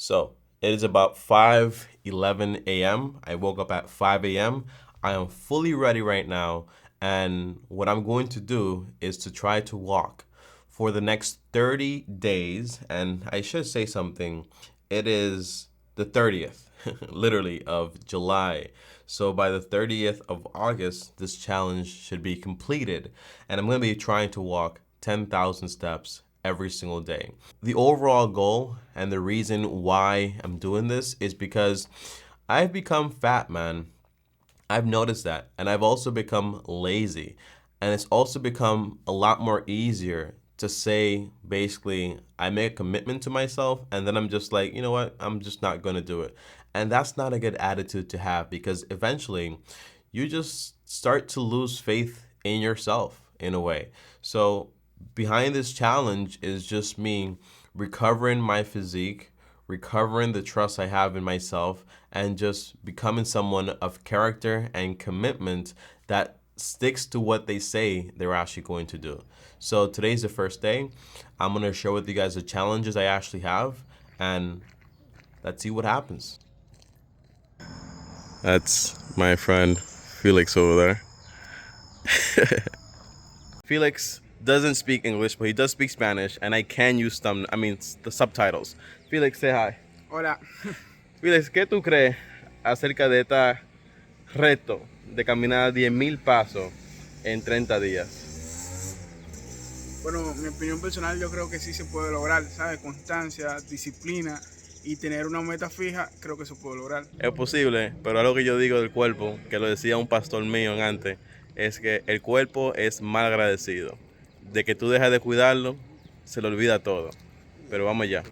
So it is about 5:11 a.m. I woke up at 5 a.m. I am fully ready right now, and what I'm going to do is to try to walk for the next 30 days. And I should say something. It is the 30th, literally, of July. So by the 30th of August, this challenge should be completed. And I'm going to be trying to walk 10,000 steps every single day. The overall goal and the reason why I'm doing this is because I've become fat, man. I've noticed that. And I've also become lazy. And it's also become a lot more easier to say, basically, I make a commitment to myself and then I'm just like, you know what? I'm just not going to do it. And that's not a good attitude to have, because eventually you just start to lose faith in yourself in a way. So behind this challenge is just me recovering my physique, recovering the trust I have in myself, and just becoming someone of character and commitment that sticks to what they say they're actually going to do. So today's the first day. I'm going to share with you guys the challenges I actually have, and let's see what happens. That's my friend Felix over there. Felix doesn't speak English, but he does speak Spanish, and I can use the subtitles. Felix, say hi. Hola. Felix, ¿qué tú crees acerca de este reto de caminar 10,000 pasos en 30 días? Bueno, mi opinión personal, yo creo que sí se puede lograr, ¿sabes? Constancia, disciplina y tener una meta fija, creo que se puede lograr. Es posible, pero algo que yo digo del cuerpo, que lo decía un pastor mío antes, es que el cuerpo es mal agradecido. De que tú dejas de cuidarlo, se le olvida todo. Pero vamos allá.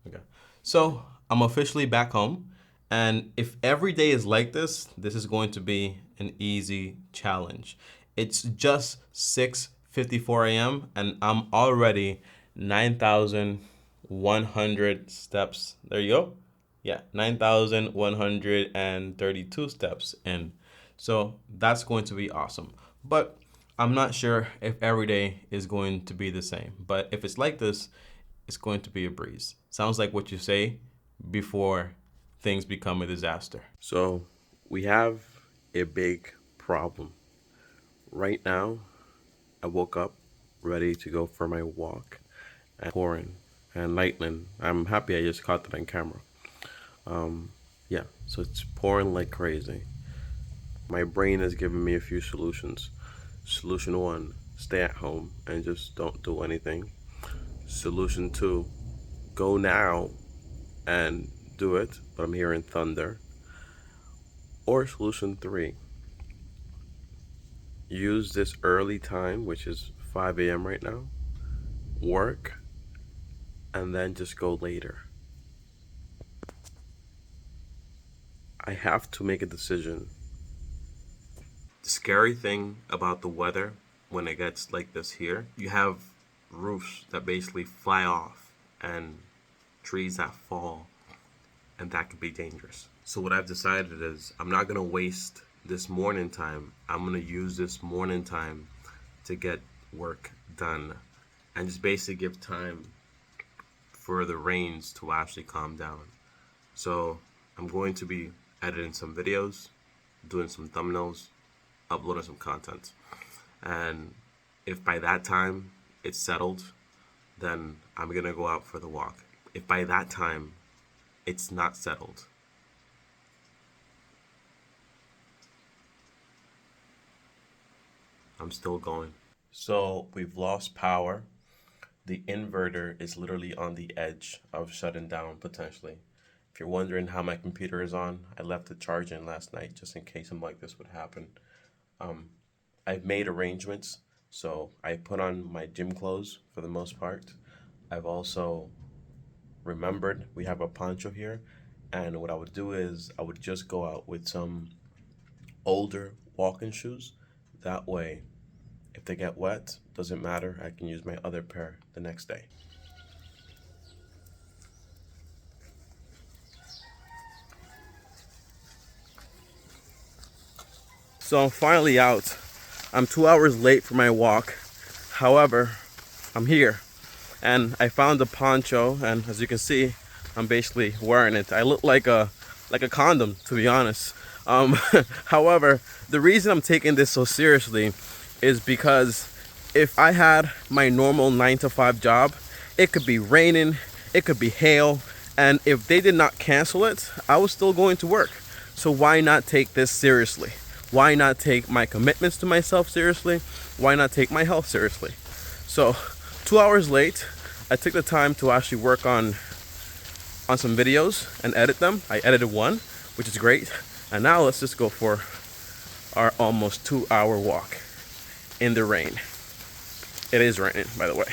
Okay. So, I'm officially back home, and if every day is like this, this is going to be an easy challenge. It's just 6:54 a.m. and I'm already 9,100 steps. There you go. Yeah, 9,132 steps in. So that's going to be awesome. But I'm not sure if every day is going to be the same. But if it's like this, it's going to be a breeze. Sounds like what you say before things become a disaster. So we have a big problem. Right now, I woke up ready to go for my walk, and pouring and lightning. I'm happy I just caught that on camera. Yeah, so it's pouring like crazy. My brain has given me a few solutions. Solution 1, stay at home and just don't do anything. Solution 2, go now and do it, but I'm hearing thunder. Or solution 3, use this early time, which is 5 a.m. right now, work, and then just go later. I have to make a decision. The scary thing about the weather when it gets like this here, you have roofs that basically fly off and trees that fall, and that could be dangerous. So what I've decided is I'm not going to waste this morning time. I'm going to use this morning time to get work done and just basically give time for the rains to actually calm down. So I'm going to be editing some videos, doing some thumbnails, uploading some content. And if by that time it's settled, then I'm going to go out for the walk. If by that time it's not settled, I'm still going. So we've lost power. The inverter is literally on the edge of shutting down potentially. If you're wondering how my computer is on, I left it charging last night just in case something like this would happen. I've made arrangements, so I put on my gym clothes for the most part. I've also remembered we have a poncho here, and what I would do is I would just go out with some older walking shoes. That way, if they get wet, doesn't matter, I can use my other pair the next day. So I'm finally out. I'm 2 hours late for my walk. However, I'm here and I found a poncho, and as you can see, I'm basically wearing it. I look like a condom, to be honest. However, the reason I'm taking this so seriously is because if I had my normal 9 to 5 job, it could be raining, it could be hail, and if they did not cancel it, I was still going to work. So why not take this seriously? Why not take my commitments to myself seriously? Why not take my health seriously? So 2 hours late, I took the time to actually work on some videos and edit them. I edited one, which is great. And now let's just go for our almost 2 hour walk in the rain. It is raining, by the way.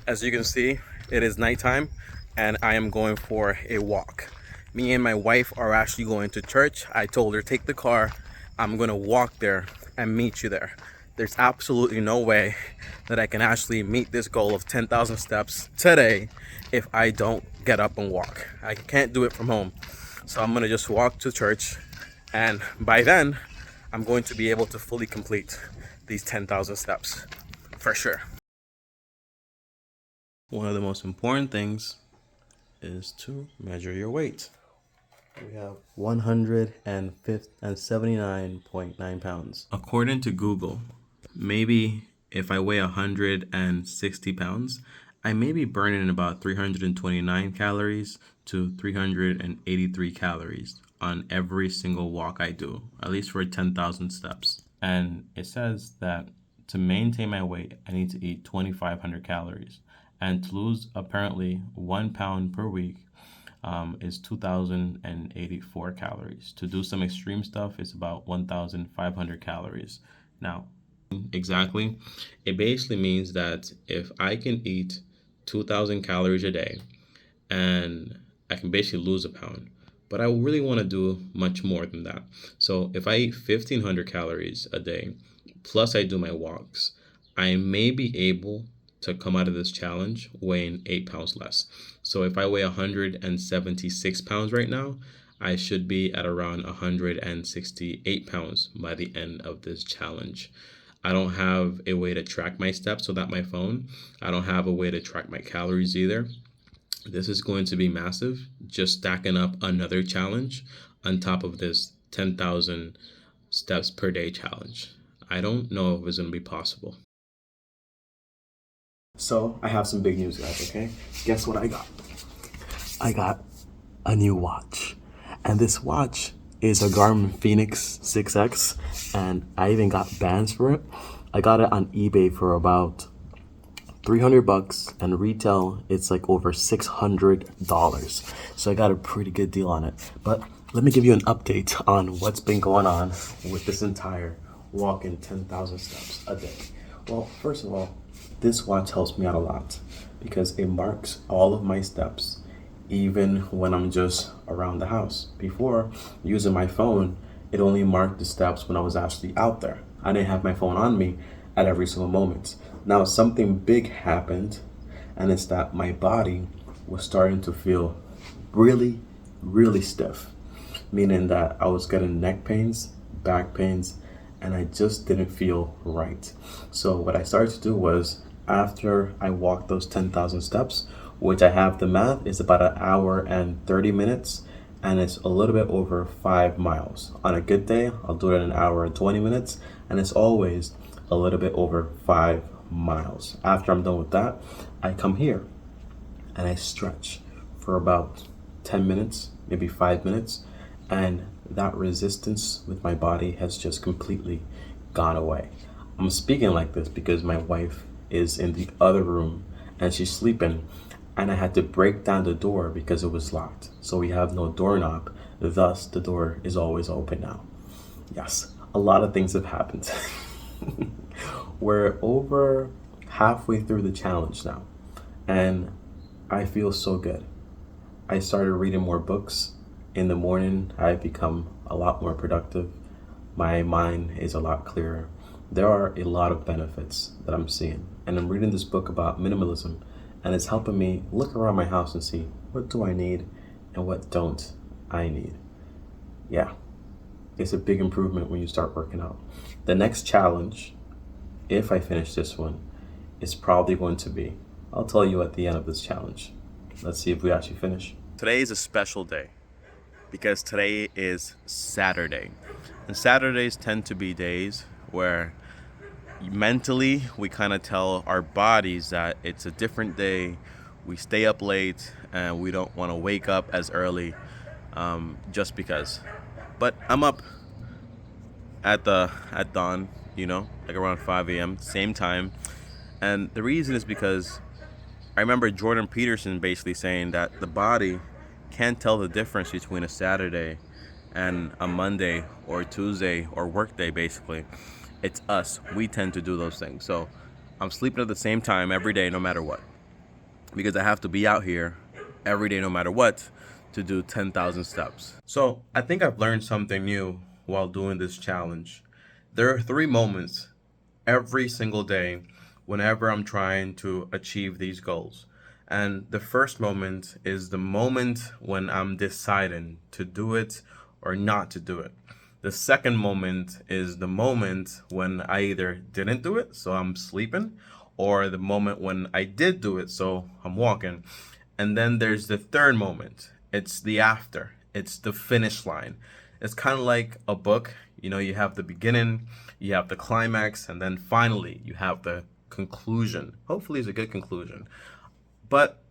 As you can see, it is nighttime and I am going for a walk. Me and my wife are actually going to church. I told her, take the car. I'm gonna walk there and meet you there. There's absolutely no way that I can actually meet this goal of 10,000 steps today if I don't get up and walk. I can't do it from home. So I'm gonna just walk to church, and by then, I'm going to be able to fully complete these 10,000 steps, for sure. One of the most important things is to measure your weight. We have 179.9 pounds. According to Google, maybe if I weigh 160 pounds, I may be burning about 329 calories to 383 calories on every single walk I do, at least for 10,000 steps. And it says that to maintain my weight, I need to eat 2,500 calories. And to lose apparently 1 pound per week is 2,084 calories. To do some extreme stuff, it's about 1,500 calories. Now, exactly, it basically means that if I can eat 2,000 calories a day and I can basically lose a pound, but I really want to do much more than that. So if I eat 1,500 calories a day, plus I do my walks, I may be able to come out of this challenge weighing 8 pounds less. So if I weigh 176 pounds right now, I should be at around 168 pounds by the end of this challenge. I don't have a way to track my steps without my phone. I don't have a way to track my calories either. This is going to be massive, just stacking up another challenge on top of this 10,000 steps per day challenge. I don't know if it's going to be possible. So I have some big news, guys, okay? Guess what I got? I got a new watch. And this watch is a Garmin Phoenix 6X, and I even got bands for it. I got it on eBay for about $300, and retail it's like over $600. So I got a pretty good deal on it. But let me give you an update on what's been going on with this entire walking 10,000 steps a day. Well, first of all, this watch helps me out a lot because it marks all of my steps, even when I'm just around the house. Before, using my phone, it only marked the steps when I was actually out there. I didn't have my phone on me at every single moment. Now something big happened, and it's that my body was starting to feel really, really stiff, meaning that I was getting neck pains, back pains, and I just didn't feel right. So what I started to do was, after I walked those 10,000 steps, which I have the math is about 1 hour and 30 minutes, and it's a little bit over 5 miles. On a good day, I'll do it in 1 hour and 20 minutes, and it's always a little bit over 5 miles. After I'm done with that, I come here and I stretch for about 10 minutes, maybe 5 minutes, and that resistance with my body has just completely gone away. I'm speaking like this because my wife is in the other room and she's sleeping, and I had to break down the door because it was locked. So we have no doorknob, thus the door is always open now. Yes, a lot of things have happened. We're over halfway through the challenge now, and I feel so good. I started reading more books. In the morning, I've become a lot more productive. My mind is a lot clearer. There are a lot of benefits that I'm seeing, and I'm reading this book about minimalism, and it's helping me look around my house and see what do I need and what don't I need. Yeah, it's a big improvement when you start working out. The next challenge, if I finish this one, is probably going to be I'll tell you at the end of this challenge. Let's see if we actually finish. Today is a special day because today is Saturday. And Saturdays tend to be days where mentally we kind of tell our bodies that it's a different day. We stay up late and we don't want to wake up as early just because. But I'm up at dawn, like around 5 a.m. same time. And the reason is because I remember Jordan Peterson basically saying that the body can't tell the difference between a Saturday and a Monday or Tuesday or work day. Basically, it's us. We tend to do those things. So I'm sleeping at the same time every day, no matter what, because I have to be out here every day, no matter what, to do 10,000 steps. So I think I've learned something new while doing this challenge. There are 3 moments every single day whenever I'm trying to achieve these goals. And the first moment is the moment when I'm deciding to do it or not to do it. The second moment is the moment when I either didn't do it, so I'm sleeping, or the moment when I did do it, so I'm walking. And then there's the third moment. It's the after. It's the finish line. It's kind of like a book. You have the beginning, you have the climax, and then finally you have the conclusion. Hopefully it's a good conclusion. But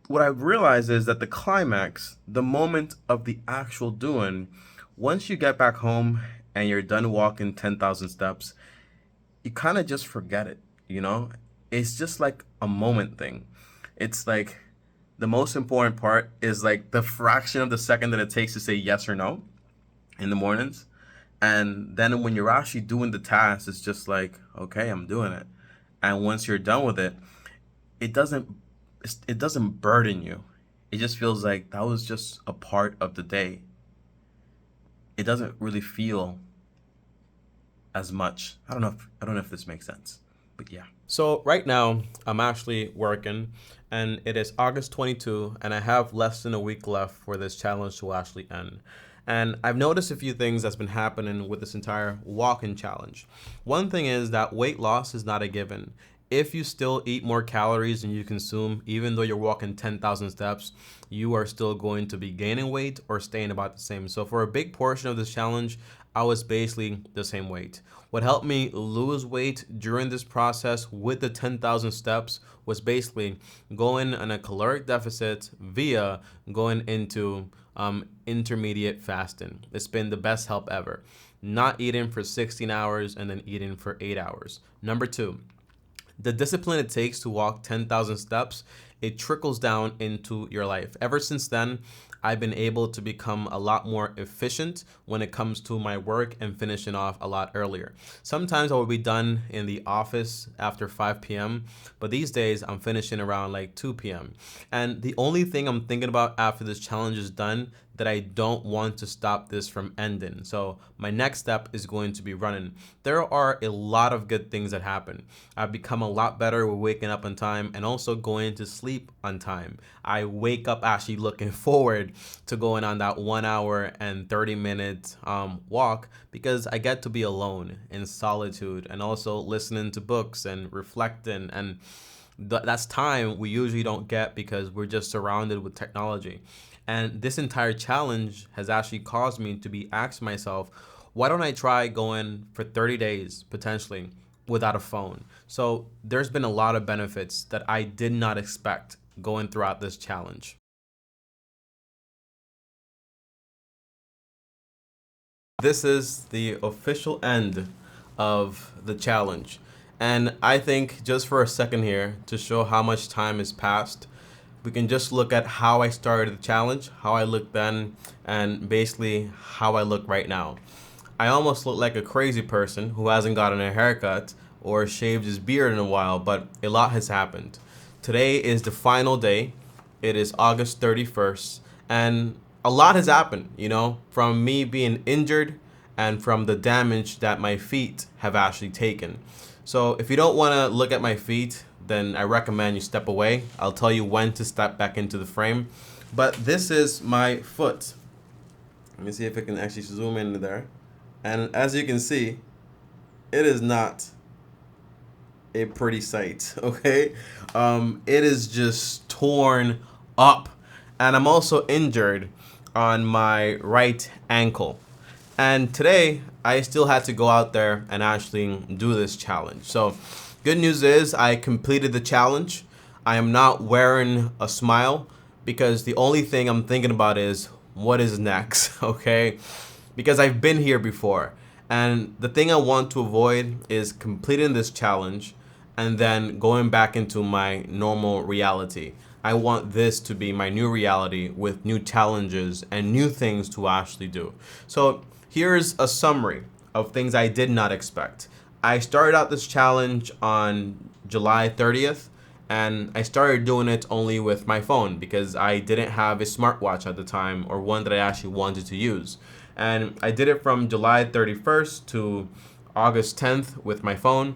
what I've realized is that the climax, the moment of the actual doing, once you get back home and you're done walking 10,000 steps, you kind of just forget it. It's just like a moment thing. It's like the most important part is like the fraction of the second that it takes to say yes or no in the mornings. And then when you're actually doing the task, it's just like, okay, I'm doing it. And once you're done with it, it doesn't burden you. It just feels like that was just a part of the day. It doesn't really feel as much. I don't know if this makes sense, but yeah. So right now I'm actually working, and it is August 22, and I have less than a week left for this challenge to actually end. And I've noticed a few things that's been happening with this entire walking challenge. One thing is that weight loss is not a given. If you still eat more calories than you consume, even though you're walking 10,000 steps, you are still going to be gaining weight or staying about the same. So for a big portion of this challenge, I was basically the same weight. What helped me lose weight during this process with the 10,000 steps was basically going on a caloric deficit via going into intermediate fasting. It's been the best help ever. Not eating for 16 hours and then eating for 8 hours. Number 2, the discipline it takes to walk 10,000 steps, it trickles down into your life. Ever since then, I've been able to become a lot more efficient when it comes to my work and finishing off a lot earlier. Sometimes I will be done in the office after 5 p.m., but these days I'm finishing around like 2 p.m. And the only thing I'm thinking about after this challenge is done that I don't want to stop this from ending. So my next step is going to be running. There are a lot of good things that happen. I've become a lot better with waking up on time and also going to sleep on time. I wake up actually looking forward to going on that 1 hour and 30-minute walk, because I get to be alone in solitude and also listening to books and reflecting, and that's time we usually don't get because we're just surrounded with technology. And this entire challenge has actually caused me to be asking myself, why don't I try going for 30 days potentially without a phone? So there's been a lot of benefits that I did not expect going throughout this challenge. This is the official end of the challenge. And I think just for a second here, to show how much time has passed, we can just look at how I started the challenge, how I looked then, and basically how I look right now. I almost look like a crazy person who hasn't gotten a haircut or shaved his beard in a while, but a lot has happened. Today is the final day. It is August 31st, and a lot has happened, from me being injured and from the damage that my feet have actually taken. So if you don't want to look at my feet, then I recommend you step away. I'll tell you when to step back into the frame. But this is my foot. Let me see if I can actually zoom into there. And as you can see, it is not a pretty sight, okay? It is just torn up. And I'm also injured on my right ankle. And today, I still had to go out there and actually do this challenge. So, good news is I completed the challenge. I am not wearing a smile because the only thing I'm thinking about is what is next, okay? Because I've been here before. And the thing I want to avoid is completing this challenge and then going back into my normal reality. I want this to be my new reality with new challenges and new things to actually do. So here's a summary of things I did not expect. I started out this challenge on July 30th, and I started doing it only with my phone because I didn't have a smartwatch at the time, or one that I actually wanted to use. And I did it from July 31st to August 10th with my phone.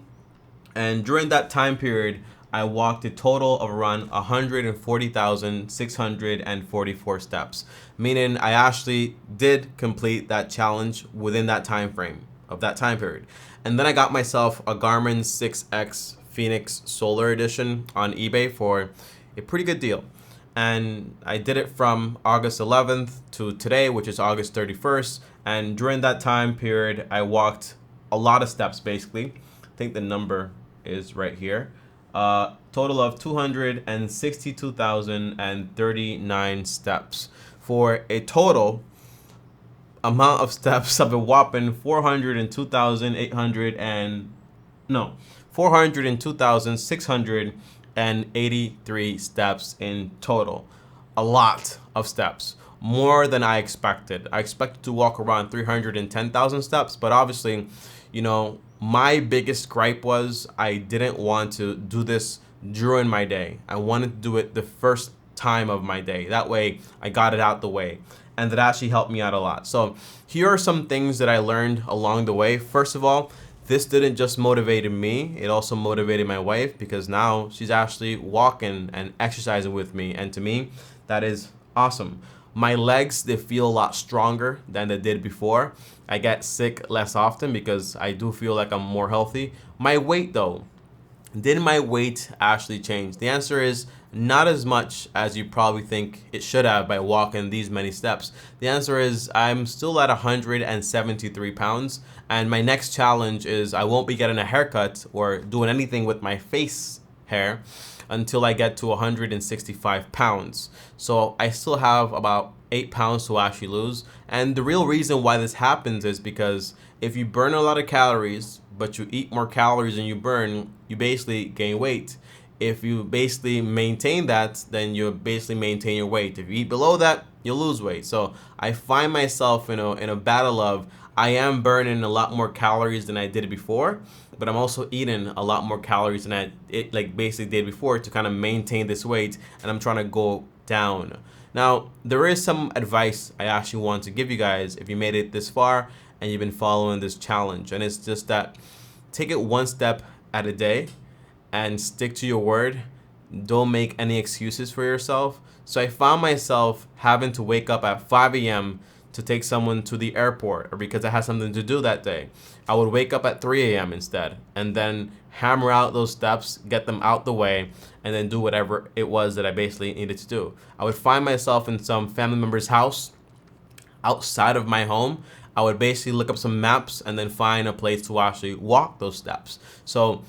And during that time period, I walked a total of around 140,644 steps, meaning I actually did complete that challenge within that time frame of that time period. And then I got myself a Garmin 6X Phoenix Solar Edition on eBay for a pretty good deal. And I did it from August 11th to today, which is August 31st. And during that time period, I walked a lot of steps, basically. I think the number is right here. Total of 262,039 steps for a total amount of steps of a whopping 402,683 steps in total. A lot of steps, more than I expected. I expected to walk around 310,000 steps, but obviously, my biggest gripe was I didn't want to do this during my day. I wanted to do it the first time of my day. That way I got it out the way. And that actually helped me out a lot. So here are some things that I learned along the way. First of all, this didn't just motivate me, it also motivated my wife because now she's actually walking and exercising with me. And to me, that is awesome. My legs, they feel a lot stronger than they did before. I get sick less often because I do feel like I'm more healthy. My weight though, did my weight actually change? The answer is not as much as you probably think it should have by walking these many steps. The answer is I'm still at 173 pounds, and my next challenge is I won't be getting a haircut or doing anything with my face hair until I get to 165 pounds. So I still have about 8 pounds to actually lose. And the real reason why this happens is because if you burn a lot of calories, but you eat more calories than you burn, you basically gain weight. If you basically maintain that, then you basically maintain your weight. If you eat below that, you'll lose weight. So I find myself in a battle of I am burning a lot more calories than I did before, but I'm also eating a lot more calories than I basically did before to kind of maintain this weight, and I'm trying to go down. Now, there is some advice I actually want to give you guys if you made it this far and you've been following this challenge, and it's just that take it one step at a day and stick to your word. Don't make any excuses for yourself. So I found myself having to wake up at 5 a.m. to take someone to the airport, or because I had something to do that day. I would wake up at 3 a.m. instead and then hammer out those steps, get them out the way, and then do whatever it was that I basically needed to do. I would find myself in some family member's house outside of my home. I would basically look up some maps and then find a place to actually walk those steps. So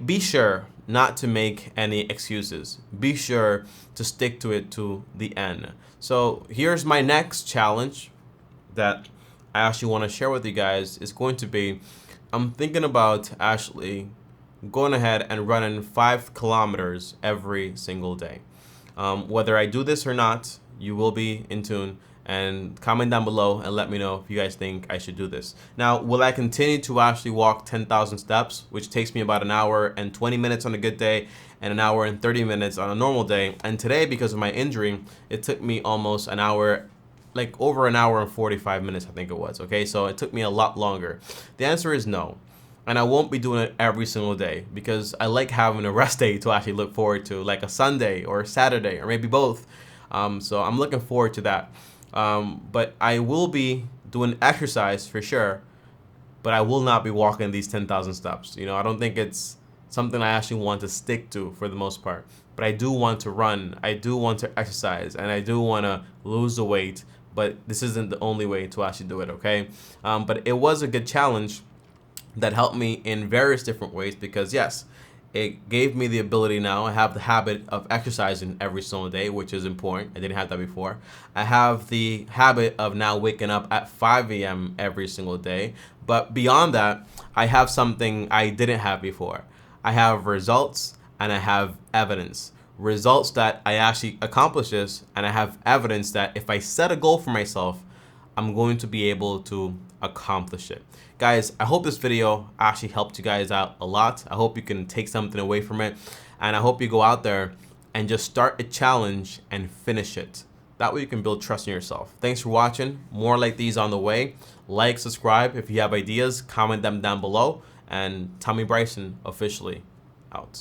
be sure not to make any excuses. Be sure to stick to it to the end. So here's my next challenge that I actually want to share with you guys. Is going to be, I'm thinking about actually going ahead and running 5 kilometers every single day. Whether I do this or not, you will be in tune. And comment down below and let me know if you guys think I should do this. Now, will I continue to actually walk 10,000 steps, which takes me about an hour and 20 minutes on a good day and an hour and 30 minutes on a normal day? And today, because of my injury, it took me almost an hour, like over an hour and 45 minutes, I think it was. Okay, so it took me a lot longer. The answer is no. And I won't be doing it every single day because I like having a rest day to actually look forward to, like a Sunday or a Saturday or maybe both. So I'm looking forward to that. But I will be doing exercise for sure, but I will not be walking these 10,000 steps. I don't think it's something I actually want to stick to for the most part. But I do want to run, I do want to exercise, and I do want to lose the weight, but this isn't the only way to actually do it, okay? But it was a good challenge that helped me in various different ways because yes, it gave me the ability now. I have the habit of exercising every single day, which is important. I didn't have that before. I have the habit of now waking up at 5 a.m. every single day. But beyond that, I have something I didn't have before. I have results and I have evidence. Results that I actually accomplish this, and I have evidence that if I set a goal for myself, I'm going to be able to accomplish it. Guys, I hope this video actually helped you guys out a lot. I hope you can take something away from it. And I hope you go out there and just start a challenge and finish it. That way you can build trust in yourself. Thanks for watching. More like these on the way. Like, subscribe. If you have ideas, comment them down below. And TommyBryson officially out.